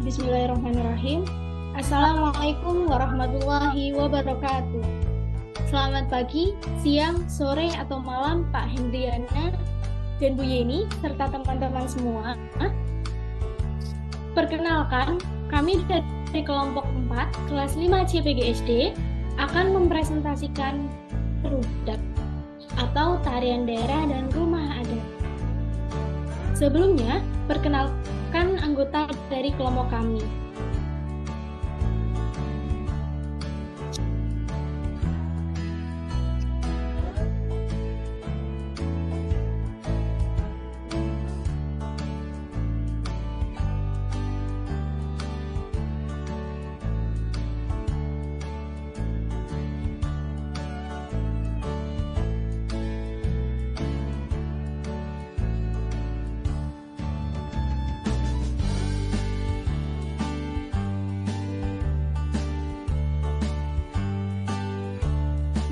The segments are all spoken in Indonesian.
Bismillahirrahmanirrahim. Assalamualaikum warahmatullahi wabarakatuh. Selamat pagi, siang, sore, atau malam Pak Hendriana dan Bu Yeni, serta teman-teman semua. Perkenalkan, kami dari kelompok 4, kelas 5 CPGSD, akan mempresentasikan Rudat atau tarian daerah dan rumah adat. Sebelumnya, perkenalkan anggota dari kelompok kami.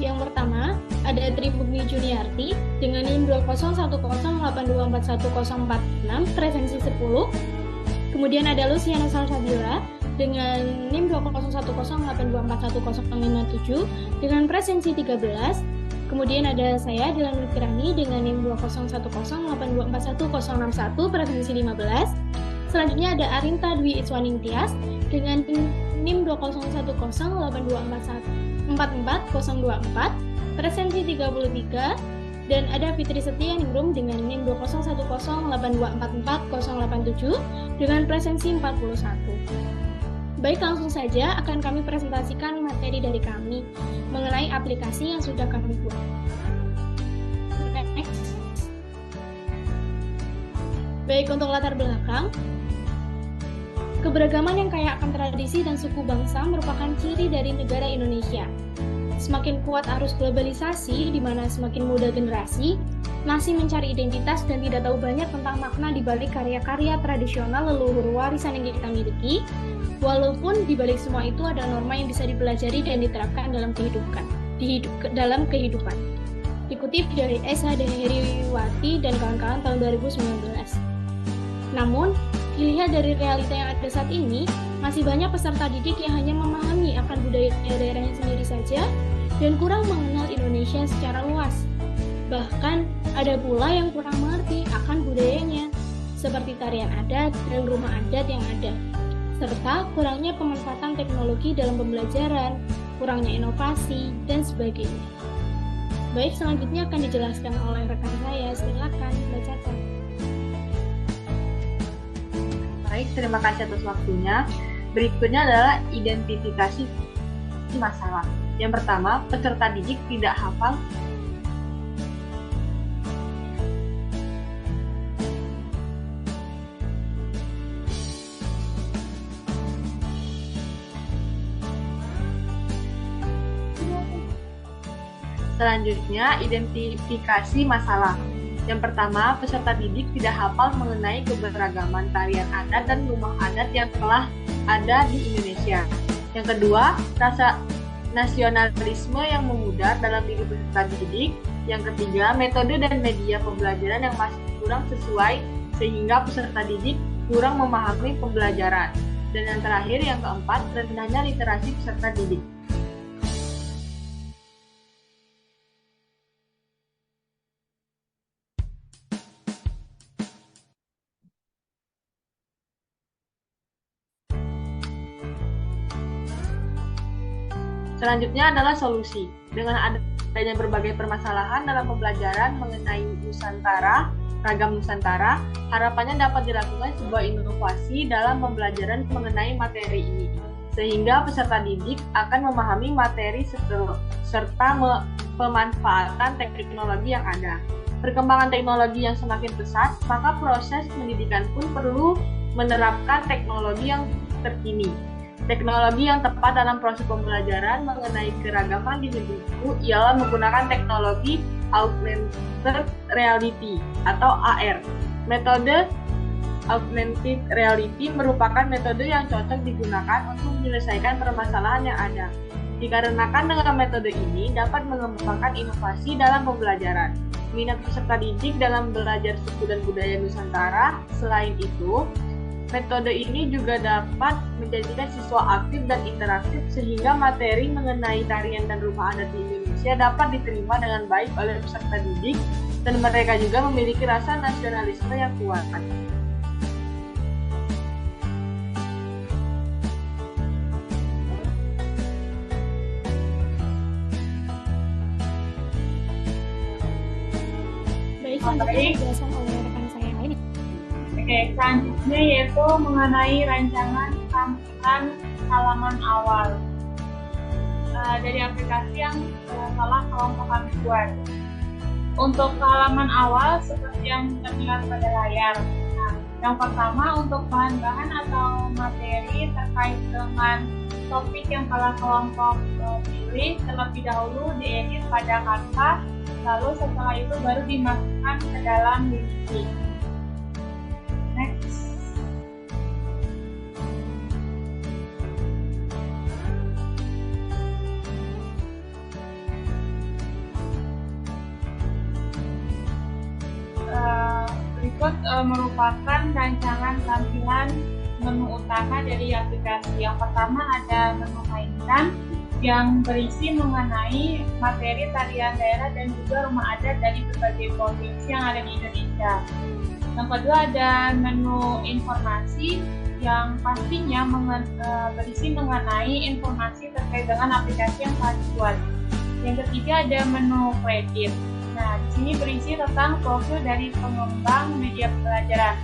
Yang pertama, ada Tribumi Juniarti dengan NIM 20108241046 presensi 10. Kemudian ada Luciana Salsabila dengan NIM 20108241057 dengan presensi 13. Kemudian ada saya Dilan Lukirani dengan NIM 20108241061 presensi 15. Selanjutnya ada Arinta Dwi Iswaning Tias dengan NIM 2011082414424 presensi 33, dan ada Fitri Setia Ningrum dengan NIM 20108244087 dengan presensi 41. Baik, langsung saja akan kami presentasikan materi dari kami mengenai aplikasi yang sudah kami buat. Next. Baik, untuk latar belakang, keberagaman yang kaya akan tradisi dan suku bangsa merupakan ciri dari negara Indonesia. Semakin kuat arus globalisasi, di mana semakin muda generasi masih mencari identitas dan tidak tahu banyak tentang makna di balik karya-karya tradisional leluhur warisan yang kita miliki, walaupun di balik semua itu ada norma yang bisa dipelajari dan diterapkan dalam kehidupan. Dikutip dari Esa Heriwati dan kawan-kawan tahun 2019. Namun, dilihat dari realita yang ada saat ini, masih banyak peserta didik yang hanya memahami akan budaya daerahnya sendiri saja dan kurang mengenal Indonesia secara luas. Bahkan, ada pula yang kurang mengerti akan budayanya, seperti tarian adat dan rumah adat yang ada, serta kurangnya pemanfaatan teknologi dalam pembelajaran, kurangnya inovasi, dan sebagainya. Baik, selanjutnya akan dijelaskan oleh rekan saya. Silakan bacakan. Baik, terima kasih atas waktunya. Berikutnya adalah identifikasi masalah. Yang pertama, peserta didik tidak hafal Selanjutnya, identifikasi masalah. Yang pertama, peserta didik tidak hafal mengenai keberagaman tarian adat dan rumah adat yang telah ada di Indonesia. Yang kedua, rasa nasionalisme yang memudar dalam diri peserta didik. Yang ketiga, metode dan media pembelajaran yang masih kurang sesuai sehingga peserta didik kurang memahami pembelajaran. Dan yang terakhir, yang keempat, rendahnya literasi peserta didik. Selanjutnya adalah solusi. Dengan adanya berbagai permasalahan dalam pembelajaran mengenai Nusantara, ragam Nusantara, harapannya dapat dilakukan sebuah inovasi dalam pembelajaran mengenai materi ini, sehingga peserta didik akan memahami materi serta pemanfaatan teknologi yang ada. Perkembangan teknologi yang semakin pesat, maka proses pendidikan pun perlu menerapkan teknologi yang terkini. Teknologi yang tepat dalam proses pembelajaran mengenai keragaman di negeriku ialah menggunakan teknologi Augmented Reality atau AR. Metode Augmented Reality merupakan metode yang cocok digunakan untuk menyelesaikan permasalahan yang ada. Dikarenakan dengan metode ini dapat mengembangkan inovasi dalam pembelajaran. Minat peserta didik dalam belajar suku dan budaya Nusantara. Selain itu, Metode ini juga dapat menjadikan siswa aktif dan interaktif sehingga materi mengenai tarian dan rumah adat di Indonesia dapat diterima dengan baik oleh peserta didik dan mereka juga memiliki rasa nasionalisme yang kuat. Baik, selanjutnya penjelasan oleh rekan saya ini. Oke, selanjutnya yaitu mengenai rancangan tampilan halaman awal dari aplikasi yang telah kelompok kami buat. Untuk halaman awal seperti yang terlihat pada layar. Nah, yang pertama untuk bahan-bahan atau materi terkait dengan topik yang telah kelompok pilih terlebih dahulu diedit pada Canva, lalu setelah itu baru dimasukkan ke dalam Wiki. Next. Berikut merupakan rancangan tampilan menu utama dari aplikasi. Yang pertama ada menu mainan yang berisi mengenai materi tarian daerah dan juga rumah adat dari berbagai provinsi yang ada di Indonesia. Yang kedua ada menu informasi yang pastinya berisi mengenai informasi terkait dengan aplikasi yang telah dibuat. Yang ketiga ada menu kredit. Nah, di sini berisi tentang profil dari pengembang media pelajaran.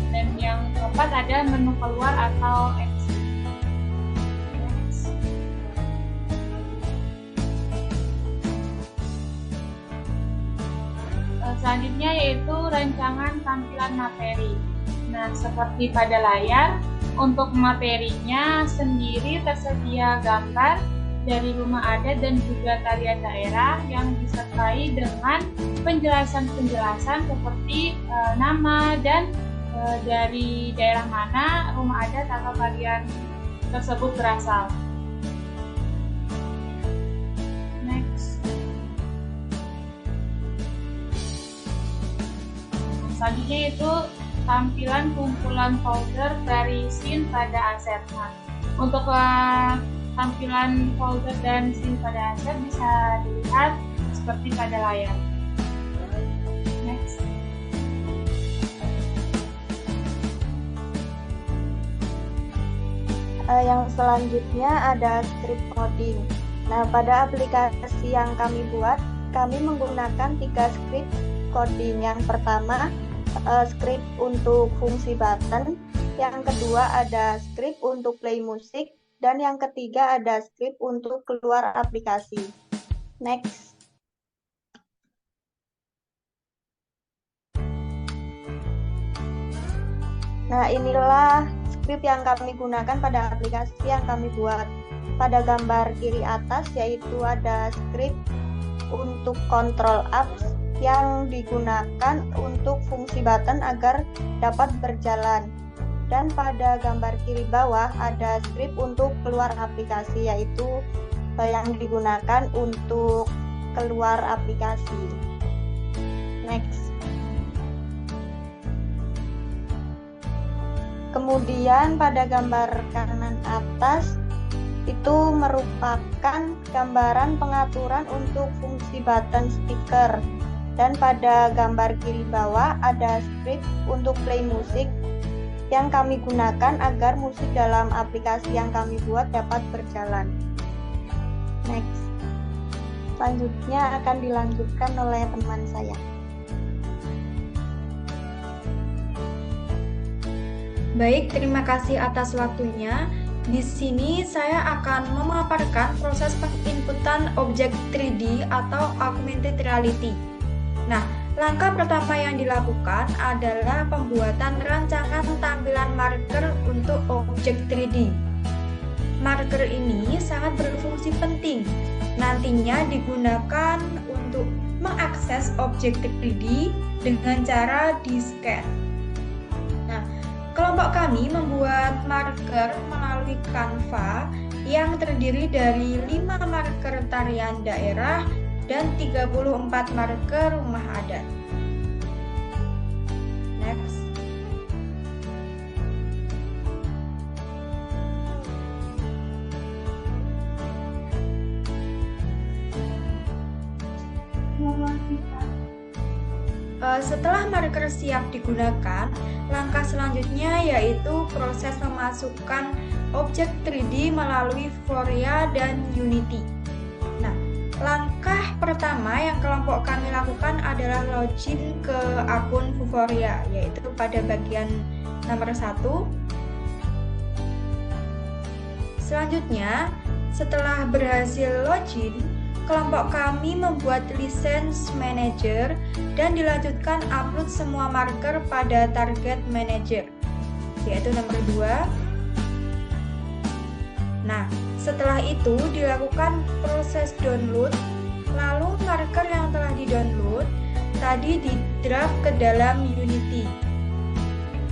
Dan yang keempat ada menu keluar atau exit. Selanjutnya yaitu rancangan tampilan materi. Nah, seperti pada layar, untuk materinya sendiri tersedia gambar dari rumah adat dan juga tarian daerah yang disertai dengan penjelasan-penjelasan seperti nama dan dari daerah mana rumah adat atau tarian tersebut berasal. Next. Selanjutnya itu tampilan kumpulan folder dari scene pada aset. Nah, untuk tampilan folder dan scene pada aset bisa dilihat seperti pada layar. Next. Yang selanjutnya ada script coding. Nah, pada aplikasi yang kami buat, kami menggunakan 3 script coding. Yang pertama, script untuk fungsi button. Yang kedua ada script untuk play musik. Dan yang ketiga ada script untuk keluar aplikasi. Next. Nah, inilah script yang kami gunakan pada aplikasi yang kami buat. Pada gambar kiri atas yaitu ada script untuk control apps yang digunakan untuk fungsi button agar dapat berjalan. Dan pada gambar kiri bawah ada script untuk keluar aplikasi yaitu yang digunakan untuk keluar aplikasi. Next. Kemudian pada gambar kanan atas itu merupakan gambaran pengaturan untuk fungsi button speaker. Dan pada gambar kiri bawah ada script untuk play musik yang kami gunakan agar musik dalam aplikasi yang kami buat dapat berjalan. Next. Selanjutnya akan dilanjutkan oleh teman saya. Baik, terima kasih atas waktunya. Di sini saya akan memaparkan proses penginputan objek 3D atau augmented reality. Nah, langkah pertama yang dilakukan adalah pembuatan rancangan tampilan marker untuk objek 3D. Marker ini sangat berfungsi penting. Nantinya digunakan untuk mengakses objek 3D dengan cara di-scan. Nah, kelompok kami membuat marker melalui Canva yang terdiri dari 5 marker tarian daerah dan 34 marker rumah adat. Next. Setelah marker siap digunakan, langkah selanjutnya yaitu proses memasukkan objek 3D melalui Vuforia dan Unity. Nah, langkah pertama yang kelompok kami lakukan adalah login ke akun Vuforia, yaitu pada bagian nomor 1. Selanjutnya, setelah berhasil login, kelompok kami membuat license manager dan dilanjutkan upload semua marker pada target manager, yaitu nomor 2. Nah, setelah itu dilakukan proses download, lalu marker yang telah di-download tadi di-drag ke dalam Unity.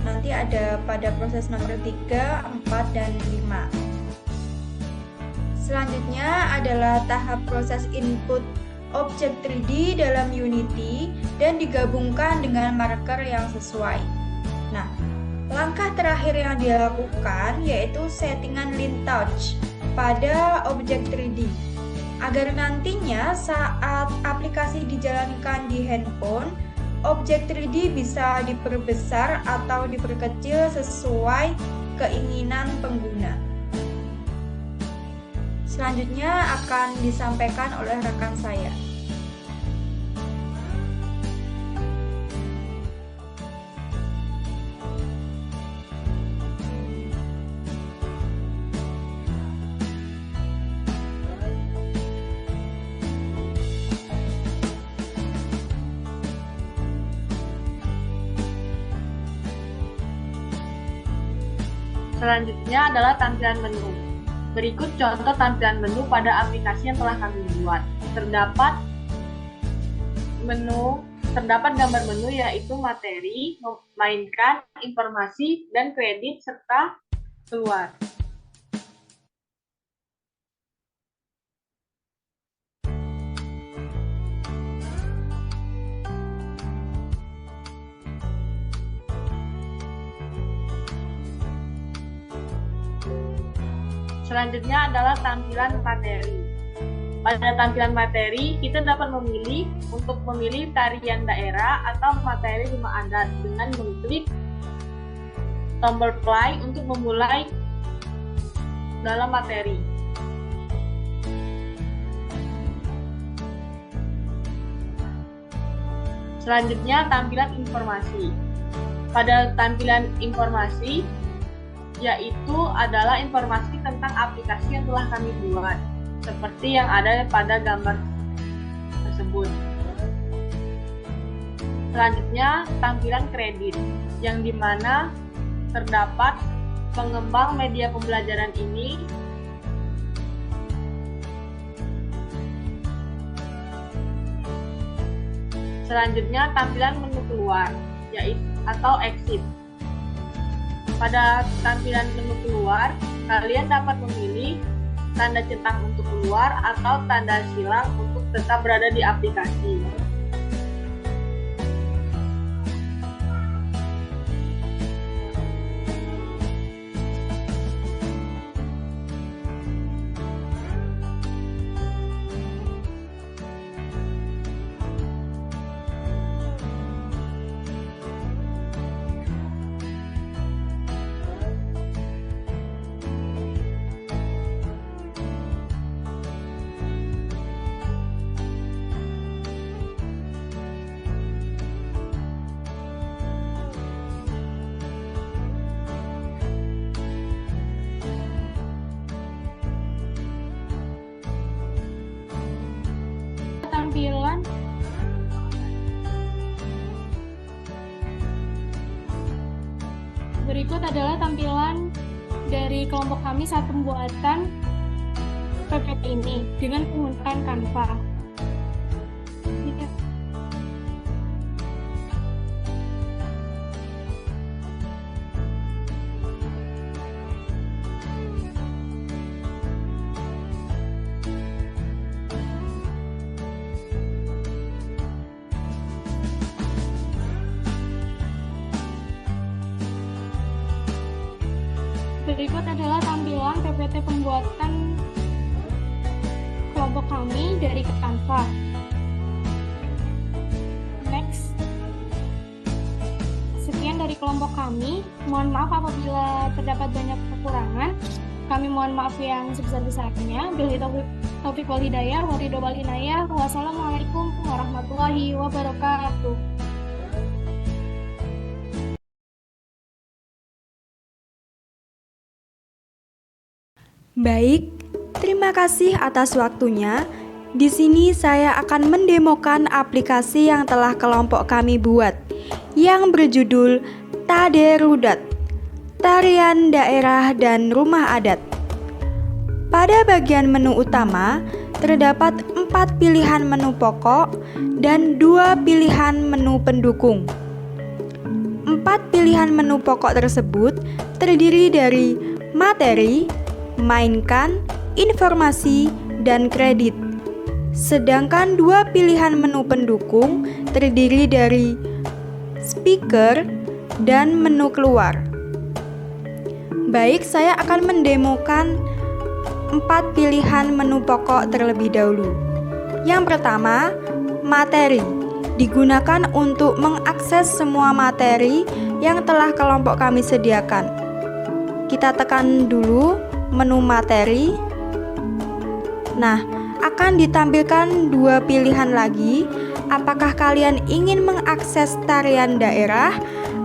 Nanti ada pada proses nomor 3, 4, dan 5. Selanjutnya adalah tahap proses input objek 3D dalam Unity dan digabungkan dengan marker yang sesuai. Nah, langkah terakhir yang dilakukan yaitu settingan Line Touch pada objek 3D agar nantinya saat aplikasi dijalankan di handphone, objek 3D bisa diperbesar atau diperkecil sesuai keinginan pengguna. Selanjutnya akan disampaikan oleh rekan saya. Selanjutnya adalah tampilan menu. Berikut contoh tampilan menu pada aplikasi yang telah kami buat. Terdapat gambar menu yaitu materi, memainkan, informasi, dan kredit, serta keluar. Selanjutnya adalah tampilan materi. Pada tampilan materi, kita dapat memilih untuk memilih tarian daerah atau materi rumah adat dengan mengklik tombol play untuk memulai dalam materi. Selanjutnya, tampilan informasi. Pada tampilan informasi, yaitu adalah informasi tentang aplikasi yang telah kami buat, seperti yang ada pada gambar tersebut. Selanjutnya, tampilan kredit, yang dimana terdapat pengembang media pembelajaran ini, selanjutnya tampilan menu keluar, yaitu atau exit. Pada tampilan menu keluar, kalian dapat memilih tanda centang untuk keluar atau tanda silang untuk tetap berada di aplikasi. Tampilan berikut adalah tampilan dari kelompok kami saat pembuatan PPT ini dengan menggunakan Canva. Berikut adalah tampilan PPT pembuatan kelompok kami dari Canva. kelompok kami. Mohon maaf apabila terdapat banyak kekurangan. Kami mohon maaf yang sebesar-besarnya. Billahi taufiq wal hidayah, wa ridho wal inayah. Wassalamualaikum warahmatullahi wabarakatuh. Baik, terima kasih atas waktunya. Di sini saya akan mendemokan aplikasi yang telah kelompok kami buat, yang berjudul Taderudat, Tarian Daerah dan Rumah Adat. Pada bagian menu utama, terdapat 4 pilihan menu pokok dan 2 pilihan menu pendukung. 4 pilihan menu pokok tersebut terdiri dari materi, mainkan, informasi, dan kredit. Sedangkan 2 pilihan menu pendukung terdiri dari speaker dan menu keluar. Baik, saya akan mendemokan 4 pilihan menu pokok terlebih dahulu. Yang pertama, materi. Digunakan untuk mengakses semua materi yang telah kelompok kami sediakan. Kita tekan dulu menu materi. Nah, akan ditampilkan 2 pilihan lagi. Apakah kalian ingin mengakses tarian daerah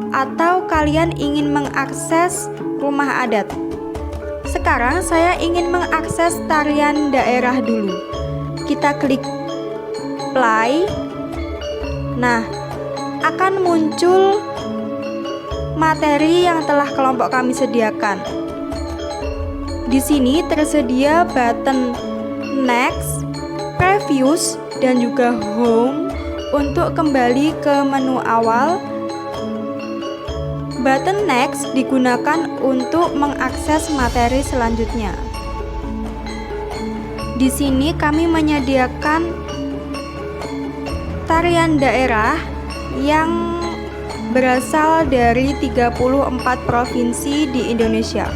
atau kalian ingin mengakses rumah adat? Sekarang saya ingin mengakses tarian daerah dulu. Kita klik play. Nah, akan muncul materi yang telah kelompok kami sediakan. Di sini tersedia button next, previous, dan juga home untuk kembali ke menu awal. Button next digunakan untuk mengakses materi selanjutnya. Di sini kami menyediakan tarian daerah yang berasal dari 34 provinsi di Indonesia.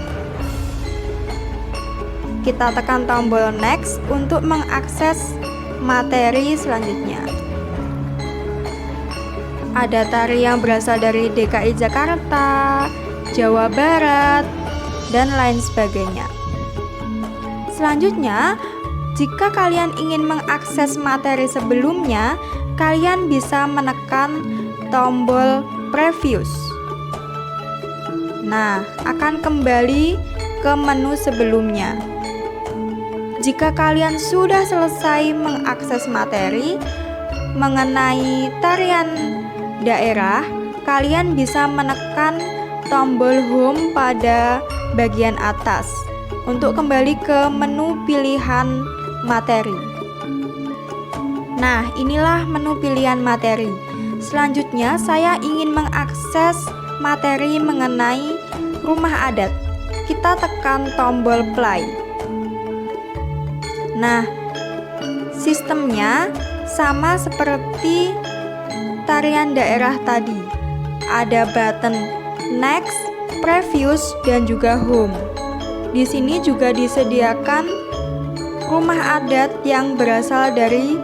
Kita tekan tombol next untuk mengakses materi selanjutnya. Ada tari yang berasal dari DKI Jakarta, Jawa Barat, dan lain sebagainya. Selanjutnya, jika kalian ingin mengakses materi sebelumnya, kalian bisa menekan tombol previous. Nah, akan kembali ke menu sebelumnya. Jika kalian sudah selesai mengakses materi mengenai tarian daerah, kalian bisa menekan tombol home pada bagian atas untuk kembali ke menu pilihan materi. Nah, inilah menu pilihan materi. Selanjutnya, saya ingin mengakses materi mengenai rumah adat. Kita tekan tombol play. Nah, sistemnya sama seperti tarian daerah tadi. Ada button next, previous, dan juga home. Di sini juga disediakan rumah adat yang berasal dari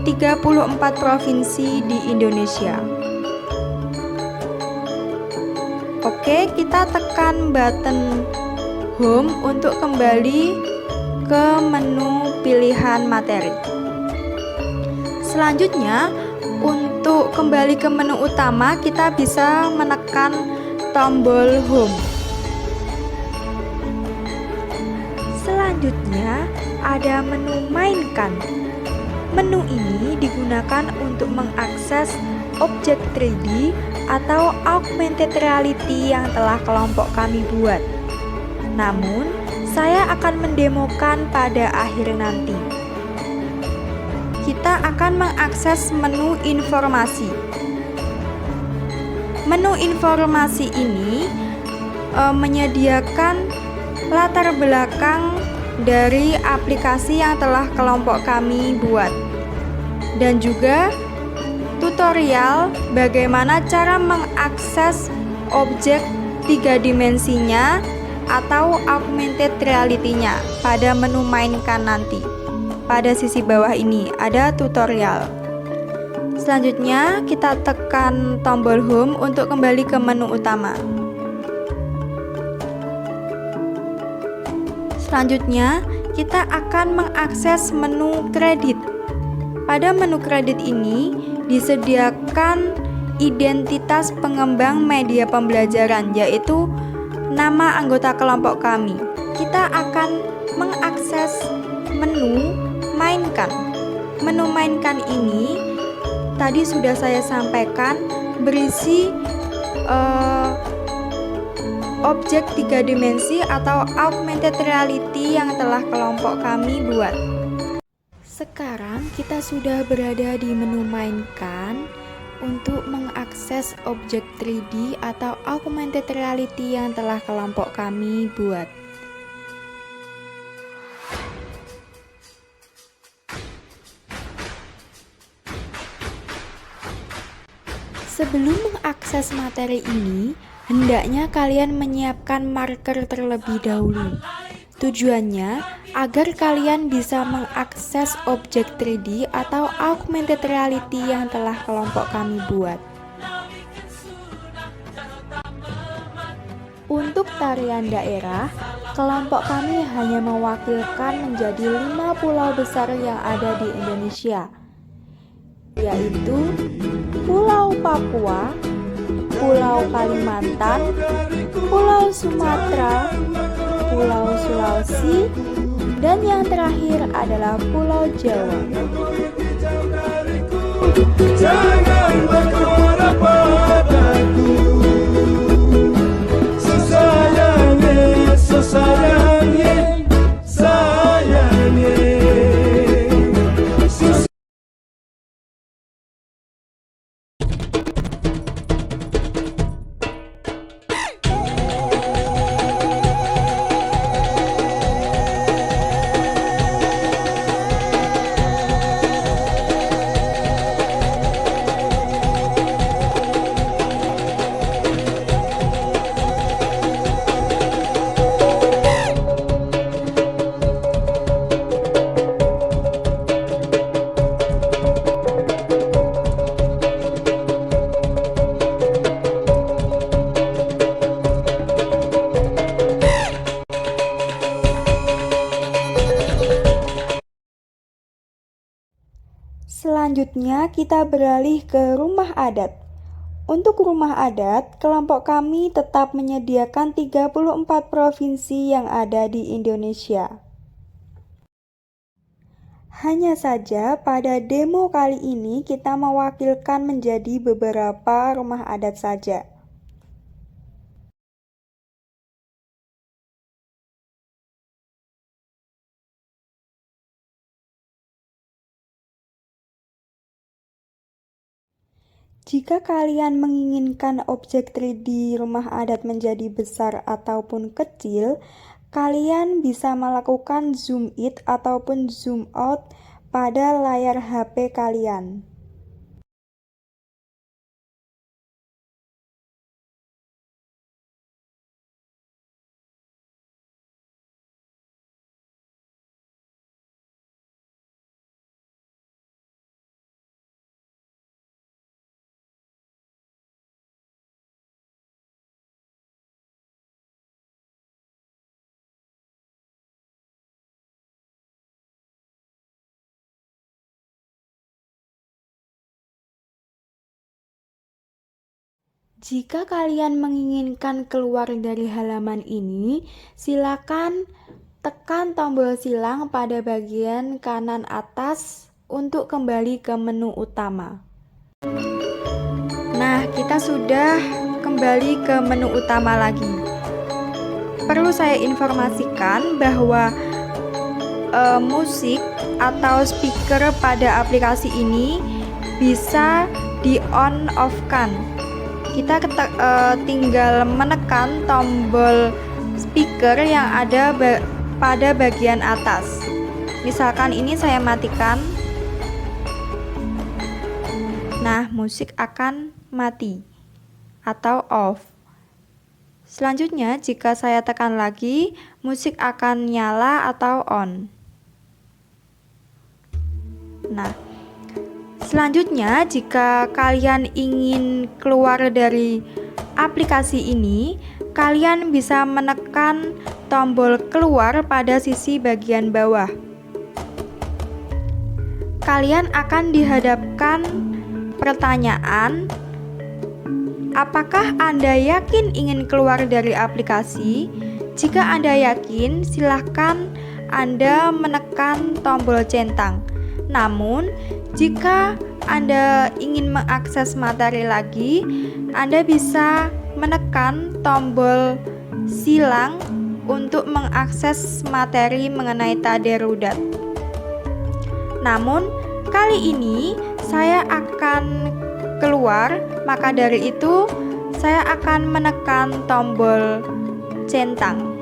34 provinsi di Indonesia. Oke, kita tekan button home untuk kembali ke menu pilihan materi. Selanjutnya, untuk kembali ke menu utama, kita bisa menekan tombol home. Selanjutnya, ada menu mainkan. Menu ini digunakan untuk mengakses objek 3D atau augmented reality yang telah kelompok kami buat. Namun, saya akan mendemokan pada akhir nanti. Kita akan mengakses menu informasi. Menu informasi ini menyediakan latar belakang dari aplikasi yang telah kelompok kami buat, dan juga tutorial bagaimana cara mengakses objek 3 dimensinya atau augmented reality-nya pada menu mainkan nanti. Pada sisi bawah ini ada tutorial. Selanjutnya, kita tekan tombol home untuk kembali ke menu utama. Selanjutnya, kita akan mengakses menu kredit. Pada menu kredit ini disediakan identitas pengembang media pembelajaran, yaitu nama anggota kelompok kami. Kita akan mengakses menu mainkan. Menu mainkan ini tadi sudah saya sampaikan berisi objek 3 dimensi atau augmented reality yang telah kelompok kami buat. Sekarang kita sudah berada di menu mainkan untuk mengakses objek 3D atau augmented reality yang telah kelompok kami buat. Sebelum mengakses materi ini, hendaknya kalian menyiapkan marker terlebih dahulu. Tujuannya agar kalian bisa mengakses objek 3D atau augmented reality yang telah kelompok kami buat. Untuk tarian daerah, kelompok kami hanya mewakilkan menjadi 5 pulau besar yang ada di Indonesia, yaitu Pulau Papua, Pulau Kalimantan, Pulau Sumatera, Pulau Sulawesi, dan yang terakhir adalah Pulau Jawa. Jangan berdoa padaku, sayangnya, sayangnya, sayangnya. Selanjutnya kita beralih ke rumah adat. Untuk rumah adat, kelompok kami tetap menyediakan 34 provinsi yang ada di Indonesia. Hanya saja pada demo kali ini kita mewakilkan menjadi beberapa rumah adat saja. Jika kalian menginginkan objek 3D rumah adat menjadi besar ataupun kecil, kalian bisa melakukan zoom in ataupun zoom out pada layar HP kalian. Jika kalian menginginkan keluar dari halaman ini, silakan tekan tombol silang pada bagian kanan atas untuk kembali ke menu utama. Nah, kita sudah kembali ke menu utama lagi. Perlu saya informasikan bahwa musik atau speaker pada aplikasi ini bisa di-on-off-kan. Kita tinggal menekan tombol speaker yang ada pada bagian atas. Misalkan ini saya matikan. Nah, musik akan mati atau off. Selanjutnya, jika saya tekan lagi, musik akan nyala atau on. Nah, Selanjutnya, jika kalian ingin keluar dari aplikasi ini, kalian bisa menekan tombol keluar pada sisi bagian bawah. Kalian akan dihadapkan pertanyaan, apakah Anda yakin ingin keluar dari aplikasi? Jika Anda yakin, silahkan Anda menekan tombol centang. Namun, jika Anda ingin mengakses materi lagi, Anda bisa menekan tombol silang untuk mengakses materi mengenai Tadarudat. Namun, kali ini saya akan keluar, maka dari itu saya akan menekan tombol centang.